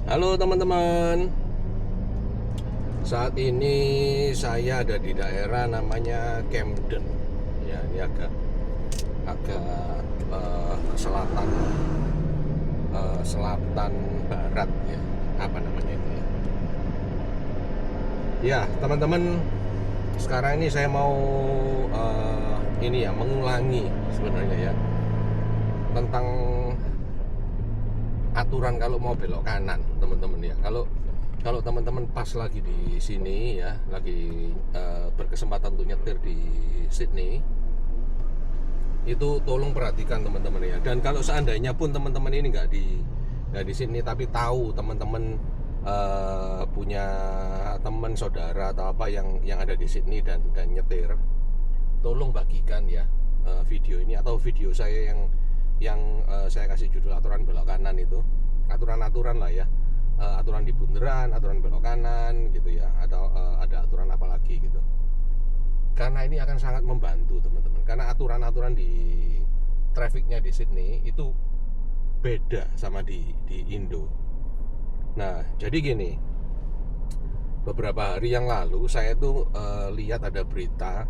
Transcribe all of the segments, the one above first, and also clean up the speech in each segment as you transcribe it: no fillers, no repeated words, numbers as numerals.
Halo teman-teman, saat ini saya ada di daerah namanya Camden. Ya, ini agak selatan, selatan barat ya, apa namanya itu ya. Ya teman-teman, sekarang ini saya mau ini ya mengulangi sebenarnya ya tentang aturan kalau mau belok kanan teman-teman ya. Kalau teman-teman pas lagi di sini ya, lagi berkesempatan untuk nyetir di Sydney, itu tolong perhatikan teman-teman ya. Dan kalau seandainya pun teman-teman ini nggak di Sydney tapi tahu teman-teman punya teman saudara atau apa yang ada di Sydney dan nyetir, tolong bagikan ya video ini atau video saya yang saya kasih judul aturan belok kanan itu, aturan-aturan lah ya, aturan di bundaran, aturan belok kanan gitu ya, atau ada aturan apa lagi gitu. Karena ini akan sangat membantu teman-teman, karena aturan-aturan di trafficnya di Sydney itu beda sama di Indo. Nah jadi gini, beberapa hari yang lalu saya tuh lihat ada berita,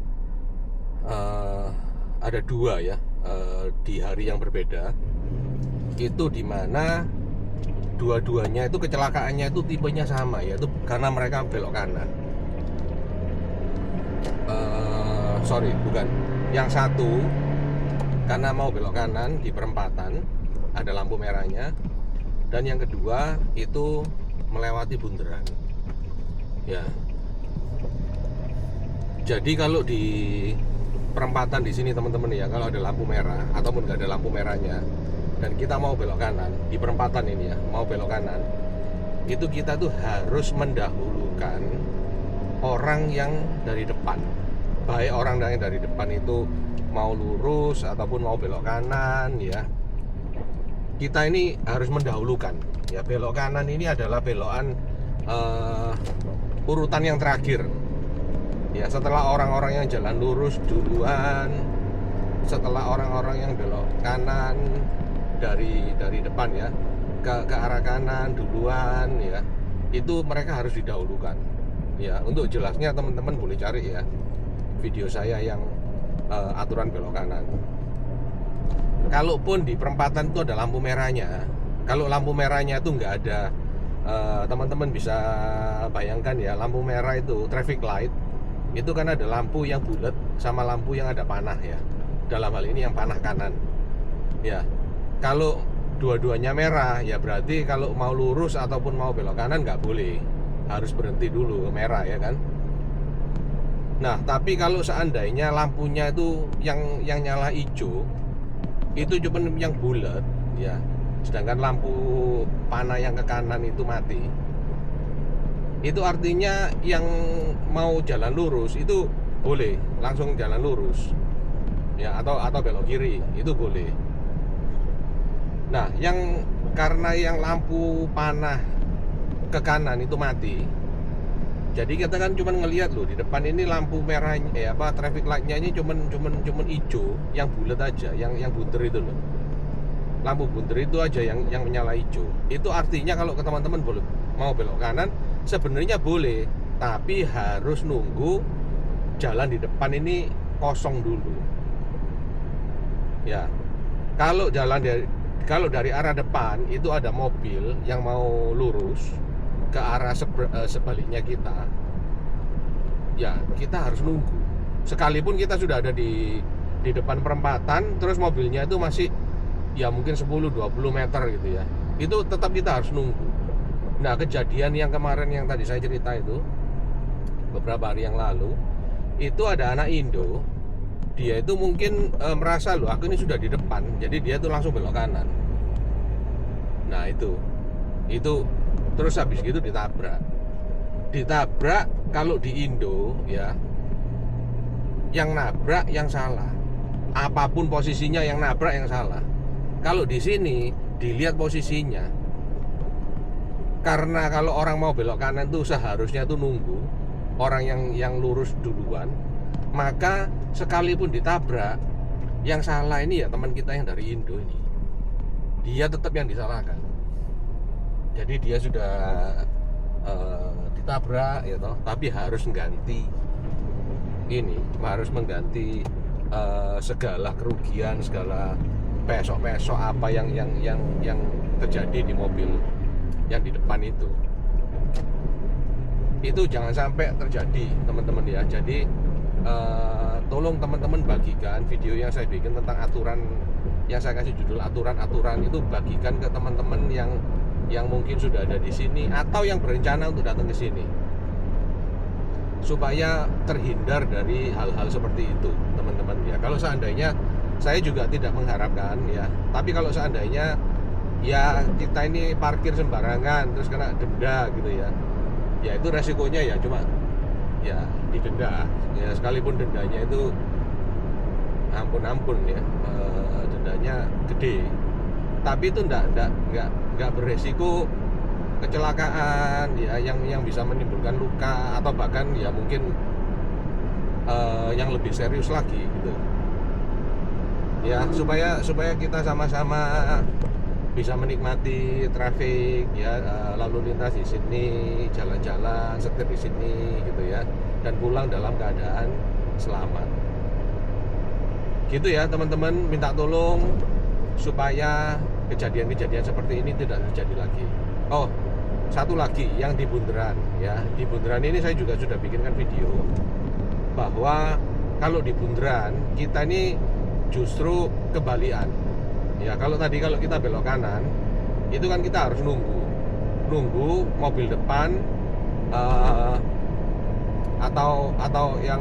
ada dua ya, di hari yang berbeda itu dimana dua-duanya itu kecelakaannya itu tipenya sama, yaitu karena mereka belok kanan. Sorry, bukan. Yang satu karena mau belok kanan di perempatan, ada lampu merahnya. Dan yang kedua itu melewati bundaran. Ya. Jadi kalau di perempatan di sini teman-teman ya, kalau ada lampu merah ataupun nggak ada lampu merahnya dan kita mau belok kanan di perempatan ini ya, mau belok kanan, itu kita tuh harus mendahulukan orang yang dari depan. Baik orang yang dari depan itu mau lurus ataupun mau belok kanan ya, kita ini harus mendahulukan ya. Belok kanan ini adalah belokan urutan yang terakhir ya, setelah orang-orang yang jalan lurus duluan, setelah orang-orang yang belok kanan dari depan ya, ke arah kanan duluan ya, itu mereka harus didahulukan ya. Untuk jelasnya teman-teman boleh cari ya video saya yang aturan belok kanan. Kalaupun di perempatan itu ada lampu merahnya, kalau lampu merahnya itu nggak ada, teman-teman bisa bayangkan ya, lampu merah itu traffic light itu kan ada lampu yang bulat sama lampu yang ada panah ya. Dalam hal ini yang panah kanan ya. Kalau dua-duanya merah ya berarti kalau mau lurus ataupun mau belok kanan nggak boleh, harus berhenti dulu ke merah ya kan. Nah tapi kalau seandainya lampunya itu yang nyala hijau, itu cuma yang bulat ya, sedangkan lampu panah yang ke kanan itu mati, itu artinya yang mau jalan lurus itu boleh langsung jalan lurus ya, atau belok kiri itu boleh. Nah yang karena yang lampu panah ke kanan itu mati, jadi kita kan cuma ngelihat loh di depan ini lampu merahnya traffic lightnya ini cuman hijau yang bulat aja, yang bunter itu loh, lampu bunter itu aja yang menyala hijau. Itu artinya kalau ke teman-teman boleh mau belok kanan sebenarnya boleh, tapi harus nunggu jalan di depan ini kosong dulu ya. Kalau dari arah depan itu ada mobil yang mau lurus ke arah sebaliknya kita ya, kita harus nunggu. Sekalipun kita sudah ada di depan perempatan, terus mobilnya itu masih ya mungkin 10-20 meter gitu ya, itu tetap kita harus nunggu. Nah kejadian yang kemarin yang tadi saya cerita itu beberapa hari yang lalu, itu ada anak Indo, dia itu mungkin merasa loh aku ini sudah di depan, jadi dia tuh langsung belok kanan. Nah itu terus habis gitu ditabrak. Kalau di Indo ya, yang nabrak yang salah, apapun posisinya yang nabrak yang salah. Kalau di sini dilihat posisinya, karena kalau orang mau belok kanan tuh seharusnya tuh nunggu orang yang lurus duluan, maka sekalipun ditabrak, yang salah ini ya teman kita yang dari Indo ini, dia tetap yang disalahkan. Jadi dia sudah ditabrak ya toh, tapi harus mengganti harus mengganti segala kerugian, segala pesok-pesok apa yang terjadi di mobil yang di depan itu jangan sampai terjadi, teman-teman ya. Jadi tolong teman-teman bagikan video yang saya bikin tentang aturan, yang saya kasih judul aturan-aturan itu, bagikan ke teman-teman yang mungkin sudah ada di sini atau yang berencana untuk datang ke sini, supaya terhindar dari hal-hal seperti itu, teman-teman ya. Kalau seandainya, saya juga tidak mengharapkan ya, tapi kalau seandainya ya kita ini parkir sembarangan terus kena denda gitu ya, ya itu resikonya ya cuma ya didenda ya, sekalipun dendanya itu ampun ya, dendanya gede, tapi itu enggak beresiko kecelakaan ya, yang bisa menimbulkan luka atau bahkan ya mungkin yang lebih serius lagi gitu ya, supaya kita sama-sama bisa menikmati traffic ya, lalu lintas di sini, jalan-jalan, setir di sini gitu ya, dan pulang dalam keadaan selamat. Gitu ya teman-teman, minta tolong supaya kejadian-kejadian seperti ini tidak terjadi lagi. Oh, satu lagi yang di Bundaran ya, di Bundaran ini saya juga sudah bikinkan video bahwa kalau di Bundaran kita ini justru kebalikan ya. Kalau kita belok kanan itu kan kita harus nunggu mobil depan atau yang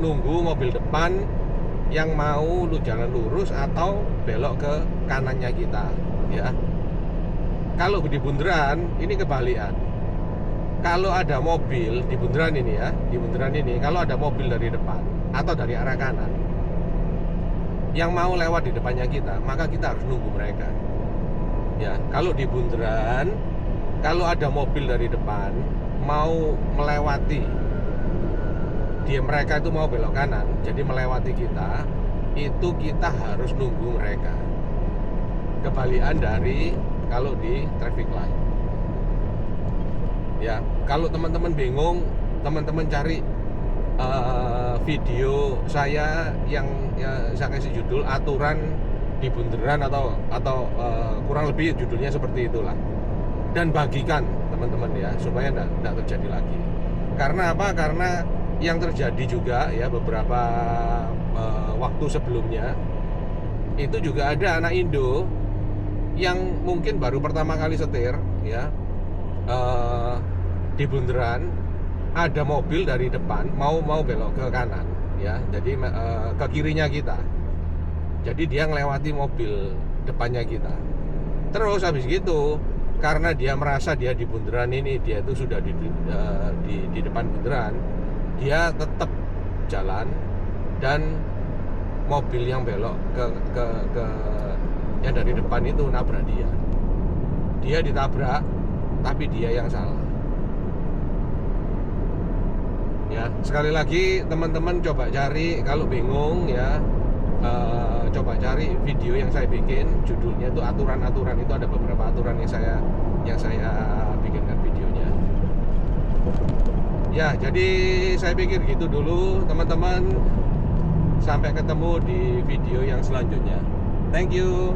nunggu mobil depan yang mau jalan lurus atau belok ke kanannya kita ya. Kalau di Bundaran ini kebalikan. Kalau ada mobil di Bundaran ini ya, di Bundaran ini kalau ada mobil dari depan atau dari arah kanan yang mau lewat di depannya kita, maka kita harus nunggu mereka ya. Kalau di Bundaran, kalau ada mobil dari depan mau melewati, mereka itu mau belok kanan, jadi melewati kita, itu kita harus nunggu mereka. Kebalikan dari kalau di traffic light ya. Kalau teman-teman bingung, teman-teman cari video saya yang saya kasih judul aturan di Bundaran atau kurang lebih judulnya seperti itulah, dan bagikan teman-teman ya, supaya tidak terjadi lagi. Karena apa? Karena yang terjadi juga ya beberapa waktu sebelumnya itu juga ada anak Indo yang mungkin baru pertama kali setir ya, di Bundaran ada mobil dari depan mau belok ke kanan ya, jadi ke kirinya kita, jadi dia ngelewati mobil depannya kita. Terus habis gitu, karena dia merasa dia di Bundaran ini, dia itu sudah di depan Bundaran, dia tetap jalan, dan mobil yang belok ke yang dari depan itu nabrak dia ditabrak, tapi dia yang salah ya. Sekali lagi teman-teman coba cari, kalau bingung ya, coba cari video yang saya bikin, judulnya itu aturan-aturan. Itu ada beberapa aturan yang saya bikinkan videonya ya. Jadi saya pikir gitu dulu teman-teman, sampai ketemu di video yang selanjutnya. Thank you.